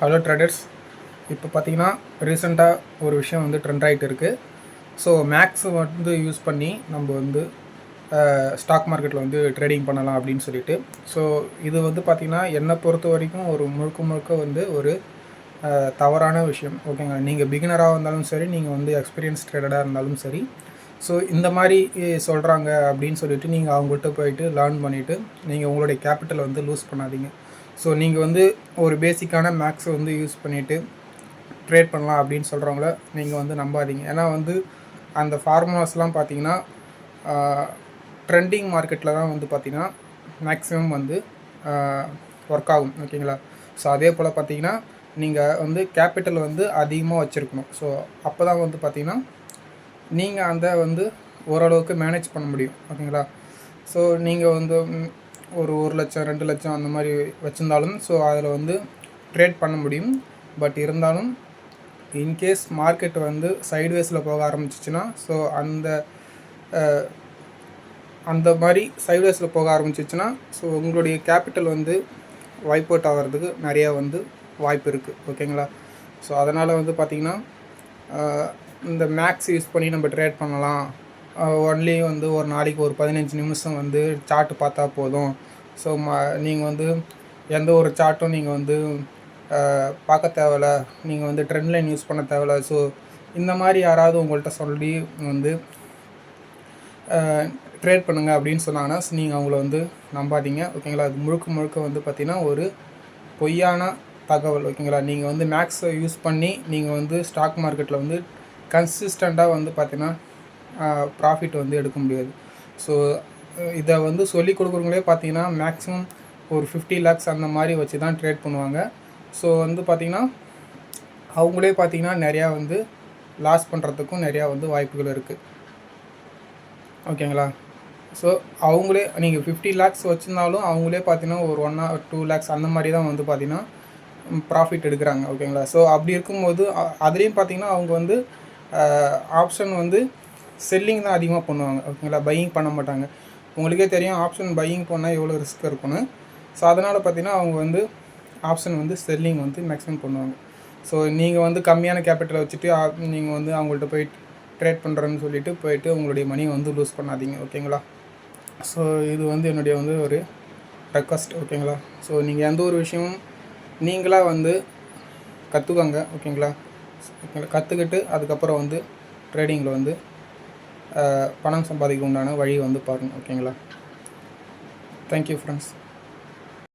Hello traders. இப்போ பார்த்தீங்கன்னா ரீசெண்டாக ஒரு விஷயம் வந்து ட்ரெண்ட் ஆகிட்டு இருக்குது. ஸோ மேக்ஸ் வந்து யூஸ் பண்ணி நம்ம வந்து ஸ்டாக் மார்க்கெட்டில் வந்து ட்ரேடிங் பண்ணலாம் அப்படின்னு சொல்லிட்டு. ஸோ இது வந்து பார்த்திங்கன்னா என்னை பொறுத்த வரைக்கும் ஒரு முழுக்க வந்து ஒரு தவறான விஷயம். ஓகேங்களா, நீங்கள் பிகினராக இருந்தாலும் சரி, நீங்கள் வந்து எக்ஸ்பீரியன்ஸ் ட்ரேடராக இருந்தாலும் சரி. ஸோ இந்த மாதிரி சொல்கிறாங்க அப்படின்னு சொல்லிட்டு நீங்கள் அவங்கள்ட்ட போயிட்டு லேர்ன் பண்ணிவிட்டு நீங்கள் உங்களுடைய கேபிட்டலை வந்து லூஸ் பண்ணாதீங்க. ஸோ நீங்கள் வந்து ஒரு பேசிக்கான மேக்ஸை வந்து யூஸ் பண்ணிவிட்டு ட்ரேட் பண்ணலாம் அப்படின்னு சொல்கிறவங்கள நீங்கள் வந்து நம்பாதீங்க. ஏன்னா வந்து அந்த ஃபார்முலாஸ்லாம் பார்த்தீங்கன்னா ட்ரெண்டிங் மார்க்கெட்டில் தான் வந்து பார்த்திங்கன்னா மேக்ஸிமம் வந்து ஒர்க் ஆகும். ஓகேங்களா. ஸோ அதே போல் பார்த்தீங்கன்னா நீங்கள் வந்து கேபிட்டல் வந்து அதிகமாக வச்சுருக்கணும். ஸோ அப்போ தான் வந்து பார்த்திங்கன்னா நீங்கள் அந்த வந்து ஓரளவுக்கு மேனேஜ் பண்ண முடியும். ஓகேங்களா. ஸோ நீங்கள் வந்து ஒரு 1 லட்சம் 2 லட்சம் அந்த மாதிரி வச்சுருந்தாலும் ஸோ அதில் வந்து ட்ரேட் பண்ண முடியும். பட் இருந்தாலும் இன்கேஸ் மார்க்கெட் வந்து சைட்வேஸில் போக ஆரம்பிச்சிச்சுன்னா ஸோ அந்த மாதிரி சைட்வேஸில் போக ஆரம்பிச்சிச்சுன்னா ஸோ உங்களுடைய கேபிட்டல் வந்து வைப் அவுட் ஆகிறதுக்கு நிறையா வந்து வாய்ப்பு இருக்குது. ஓகேங்களா. ஸோ அதனால் வந்து பார்த்திங்கன்னா இந்த மேக்ஸ் யூஸ் பண்ணி நம்ம ட்ரேட் பண்ணலாம். ஒன்லி வந்து ஒரு நாளைக்கு ஒரு 15 நிமிஷம் வந்து சார்ட்டு பார்த்தா போதும். ஸோ நீங்கள் வந்து எந்த ஒரு சார்ட்டும் நீங்கள் வந்து பார்க்க தேவையில்ல, நீங்கள் வந்து ட்ரெண்ட் லைன் யூஸ் பண்ண தேவையில்ல. ஸோ இந்த மாதிரி யாராவது உங்கள்கிட்ட சொல்லி வந்து ட்ரேட் பண்ணுங்கள் அப்படின்னு சொன்னாங்கன்னா நீங்கள் அவங்கள வந்து நம்பாதீங்க. ஓகேங்களா. அது முழுக்க வந்து பார்த்திங்கன்னா ஒரு பொய்யான தகவல். ஓகேங்களா. நீங்கள் வந்து மேக்ஸை யூஸ் பண்ணி நீங்கள் வந்து ஸ்டாக் மார்க்கெட்டில் வந்து கன்சிஸ்டண்ட்டாக வந்து பார்த்திங்கன்னா ப்ராஃபிட் வந்து எடுக்க முடியாது. ஸோ இதை வந்து சொல்லிக் கொடுக்குறவங்களே பார்த்திங்கன்னா மேக்ஸிமம் ஒரு 50 lakhs அந்த மாதிரி வச்சு தான் ட்ரேட் பண்ணுவாங்க. ஸோ வந்து பார்த்திங்கன்னா அவங்களே பார்த்திங்கன்னா நிறையா வந்து லாஸ் பண்ணுறதுக்கும் நிறையா வந்து வாய்ப்புகள் இருக்குது. ஓகேங்களா. ஸோ அவங்களே நீங்கள் 50 lakhs வச்சுருந்தாலும் அவங்களே பார்த்திங்கன்னா ஒரு 1 or 2 lakhs அந்த மாதிரி தான் வந்து பார்த்திங்கன்னா ப்ராஃபிட் எடுக்கிறாங்க. ஓகேங்களா. ஸோ அப்படி இருக்கும்போது அதுலேயும் பார்த்திங்கன்னா அவங்க வந்து ஆப்ஷன் வந்து செல்லிங் தான் அதிகமாக பண்ணுவாங்க. ஓகேங்களா. பையிங் பண்ண மாட்டாங்க. உங்களுக்கே தெரியும் ஆப்ஷன் பையிங் பண்ணால் எவ்வளோ ரிஸ்க் இருக்குன்னு. ஸோ அதனால் பார்த்திங்கன்னா அவங்க வந்து ஆப்ஷன் வந்து செல்லிங் வந்து மேக்ஸிமம் பண்ணுவாங்க. ஸோ நீங்கள் வந்து கம்மியான கேபிட்டலை வச்சுட்டு நீங்கள் வந்து அவங்கள்ட்ட போய் ட்ரேட் பண்ணுறேன்னு சொல்லிவிட்டு போயிட்டு உங்களுடைய மணியை வந்து லூஸ் பண்ணாதீங்க. ஓகேங்களா. ஸோ இது வந்து என்னுடைய வந்து ஒரு ரெக்வஸ்ட். ஓகேங்களா. ஸோ நீங்கள் எந்த ஒரு விஷயமும் நீங்களாக வந்து கற்றுக்கோங்க. ஓகேங்களா. கற்றுக்கிட்டு அதுக்கப்புறம் வந்து ட்ரேடிங்கில் வந்து பணம் சம்பாதிக்க உண்டான வழி வந்து பாருங்கள். ஓகேங்களா. Thank you friends.